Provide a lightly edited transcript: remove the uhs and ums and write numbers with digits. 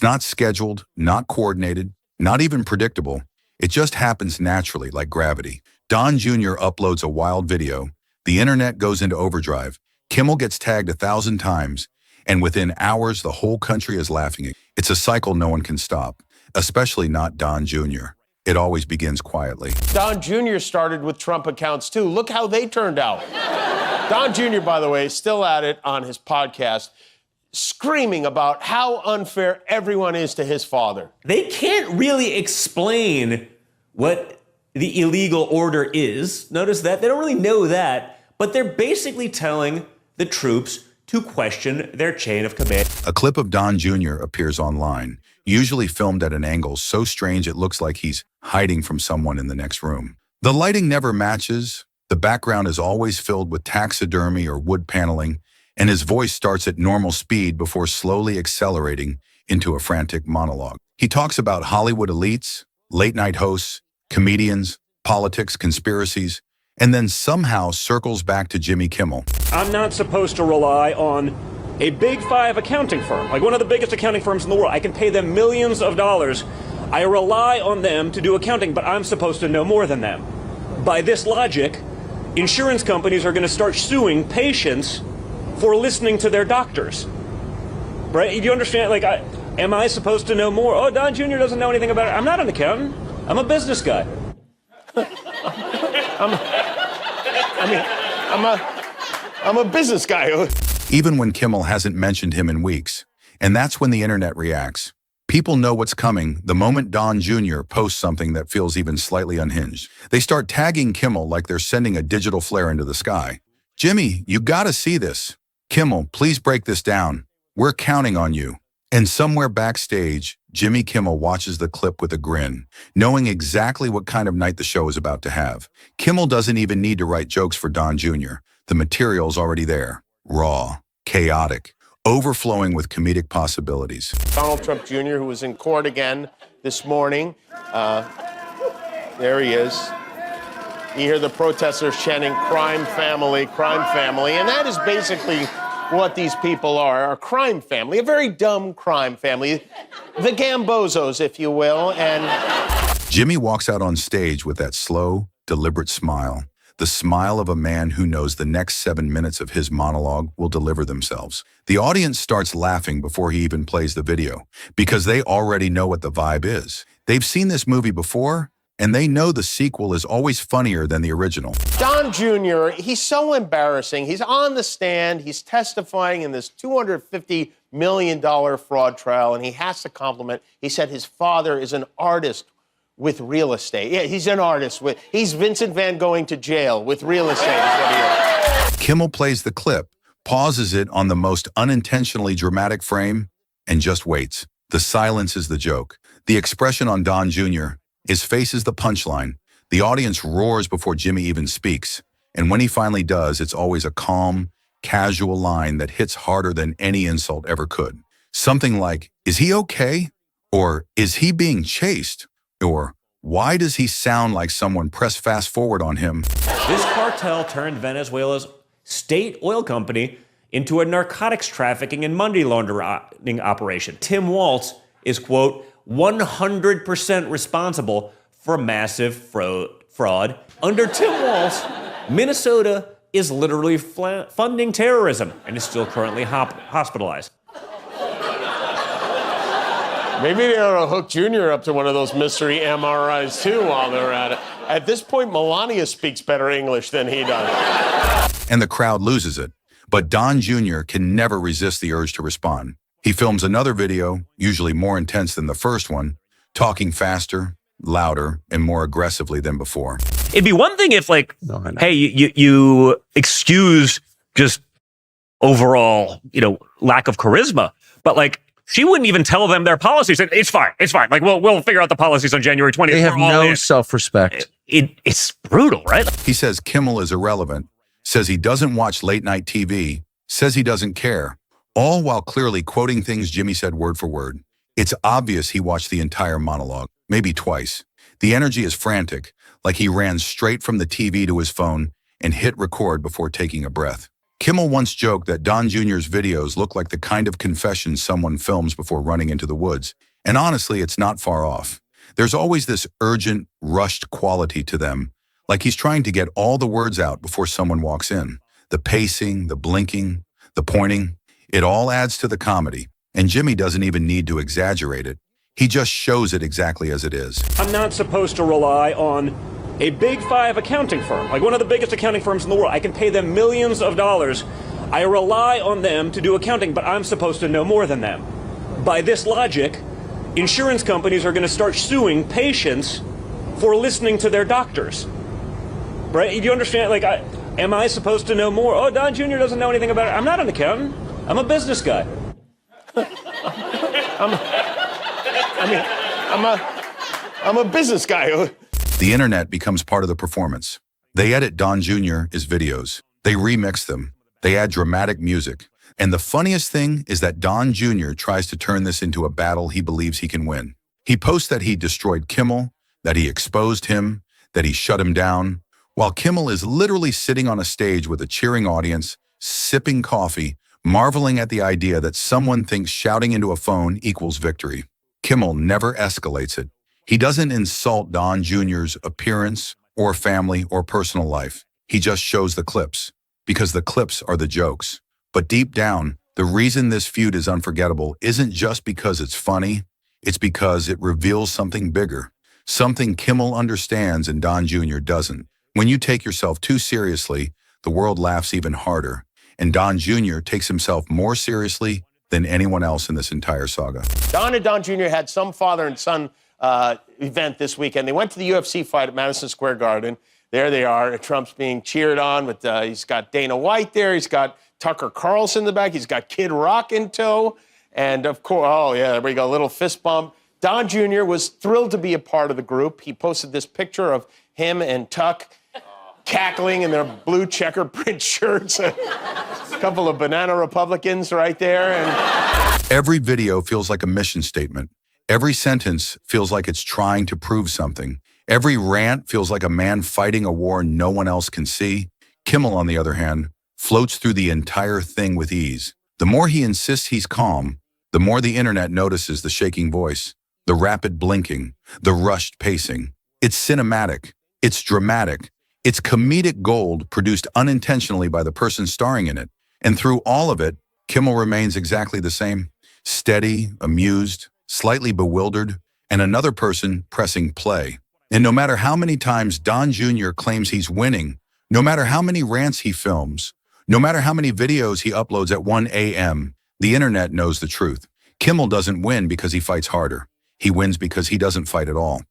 Not scheduled, not coordinated, not even predictable. It just happens naturally, like gravity. Don Jr. uploads a wild video. The internet goes into overdrive. Kimmel gets tagged 1,000 times, and within hours, the whole country is laughing. It's a cycle no one can stop, especially not Don Jr. It always begins quietly. Don Jr. started with Trump accounts, too. Look how they turned out. Don Jr., by the way, is still at it on his podcast, screaming about how unfair everyone is to his father. They can't really explain what the illegal order is. Notice that. They don't really know that, but they're basically telling the troops to question their chain of command. A clip of Don Jr. appears online, usually filmed at an angle so strange it looks like he's hiding from someone in the next room. The lighting never matches, the background is always filled with taxidermy or wood paneling, and his voice starts at normal speed before slowly accelerating into a frantic monologue. He talks about Hollywood elites, late-night hosts, comedians, politics, conspiracies, and then somehow circles back to Jimmy Kimmel. I'm not supposed to rely on a big five accounting firm, like one of the biggest accounting firms in the world. I can pay them millions of dollars. I rely on them to do accounting, but I'm supposed to know more than them. By this logic, insurance companies are going to start suing patients for listening to their doctors. Right? Do you understand? Like, am I supposed to know more? Oh, Don Jr. doesn't know anything about it. I'm not an accountant. I'm a business guy. I'm a business guy. Even when Kimmel hasn't mentioned him in weeks. And that's when the internet reacts. People know what's coming the moment Don Jr. posts something that feels even slightly unhinged. They start tagging Kimmel like they're sending a digital flare into the sky. Jimmy, you gotta see this. Kimmel, please break this down. We're counting on you. And somewhere backstage, Jimmy Kimmel watches the clip with a grin, knowing exactly what kind of night the show is about to have. Kimmel doesn't even need to write jokes for Don Jr. The material's already there. Raw, chaotic, overflowing with comedic possibilities. Donald Trump Jr., who was in court again this morning. There he is. You hear the protesters chanting, crime family, and that is basically what these people are, a crime family, a very dumb crime family, the Gambozos, if you will, and... Jimmy walks out on stage with that slow, deliberate smile, the smile of a man who knows the next 7 minutes of his monologue will deliver themselves. The audience starts laughing before he even plays the video, because they already know what the vibe is. They've seen this movie before, and they know the sequel is always funnier than the original. Don Jr., he's so embarrassing. He's on the stand, he's testifying in this $250 million fraud trial, and he has to compliment. He said his father is an artist with real estate. Yeah, he's an artist. He's Vincent Van Gogh to jail with real estate is what he is. Kimmel plays the clip, pauses it on the most unintentionally dramatic frame, and just waits. The silence is the joke. The expression on Don Jr., his face is the punchline. The audience roars before Jimmy even speaks. And when he finally does, it's always a calm, casual line that hits harder than any insult ever could. Something like, is he okay? Or is he being chased? Or why does he sound like someone pressed fast forward on him? This cartel turned Venezuela's state oil company into a narcotics trafficking and money laundering operation. Tim Walz is, quote, 100% responsible for massive fraud. Under Tim Walz, Minnesota is literally funding terrorism and is still currently hospitalized. Maybe they ought to hook Jr. up to one of those mystery MRIs, too, while they're at it. At this point, Melania speaks better English than he does. And the crowd loses it. But Don Jr. can never resist the urge to respond. He films another video, usually more intense than the first one, talking faster, louder, and more aggressively than before. It'd be one thing if, like, hey, you excuse just overall, lack of charisma, but like, she wouldn't even tell them their policies. It's fine. Like, we'll figure out the policies on January 20th. They have no self-respect. It's brutal, right? He says Kimmel is irrelevant, says he doesn't watch late-night TV, says he doesn't care, all while clearly quoting things Jimmy said word for word. It's obvious he watched the entire monologue, maybe twice. The energy is frantic, like he ran straight from the TV to his phone and hit record before taking a breath. Kimmel once joked that Don Jr.'s videos look like the kind of confessions someone films before running into the woods. And honestly, it's not far off. There's always this urgent, rushed quality to them, like he's trying to get all the words out before someone walks in. The pacing, the blinking, the pointing, it all adds to the comedy. And Jimmy doesn't even need to exaggerate it. He just shows it exactly as it is. I'm not supposed to rely on a big five accounting firm, like one of the biggest accounting firms in the world. I can pay them millions of dollars. I rely on them to do accounting, but I'm supposed to know more than them. By this logic, insurance companies are going to start suing patients for listening to their doctors. Right? Do you understand? Like, am I supposed to know more? Oh, Don Jr. doesn't know anything about it. I'm not an accountant. I'm a business guy. I'm a business guy. The internet becomes part of the performance. They edit Don Jr.'s videos. They remix them. They add dramatic music. And the funniest thing is that Don Jr. tries to turn this into a battle he believes he can win. He posts that he destroyed Kimmel, that he exposed him, that he shut him down, while Kimmel is literally sitting on a stage with a cheering audience, sipping coffee, marveling at the idea that someone thinks shouting into a phone equals victory. Kimmel never escalates it. He doesn't insult Don Jr.'s appearance or family or personal life. He just shows the clips, because the clips are the jokes. But deep down, the reason this feud is unforgettable isn't just because it's funny, it's because it reveals something bigger, something Kimmel understands and Don Jr. doesn't. When you take yourself too seriously, the world laughs even harder, and Don Jr. takes himself more seriously than anyone else in this entire saga. Don and Don Jr. had some father and son event this weekend. They went to the UFC fight at Madison Square Garden. There they are. Trump's being cheered on. With he's got Dana White there. He's got Tucker Carlson in the back. He's got Kid Rock in tow. And, of course, oh, yeah, there we go, a little fist bump. Don Jr. was thrilled to be a part of the group. He posted this picture of him and Tuck cackling in their blue checker print shirts. A couple of banana Republicans right there. And every video feels like a mission statement. Every sentence feels like it's trying to prove something. Every rant feels like a man fighting a war no one else can see. Kimmel, on the other hand, floats through the entire thing with ease. The more he insists he's calm, the more the internet notices the shaking voice, the rapid blinking, the rushed pacing. It's cinematic. It's dramatic. It's comedic gold produced unintentionally by the person starring in it. And through all of it, Kimmel remains exactly the same. Steady, amused, slightly bewildered, and another person pressing play. And no matter how many times Don Jr. claims he's winning, no matter how many rants he films, no matter how many videos he uploads at 1 a.m., the internet knows the truth. Kimmel doesn't win because he fights harder. He wins because he doesn't fight at all.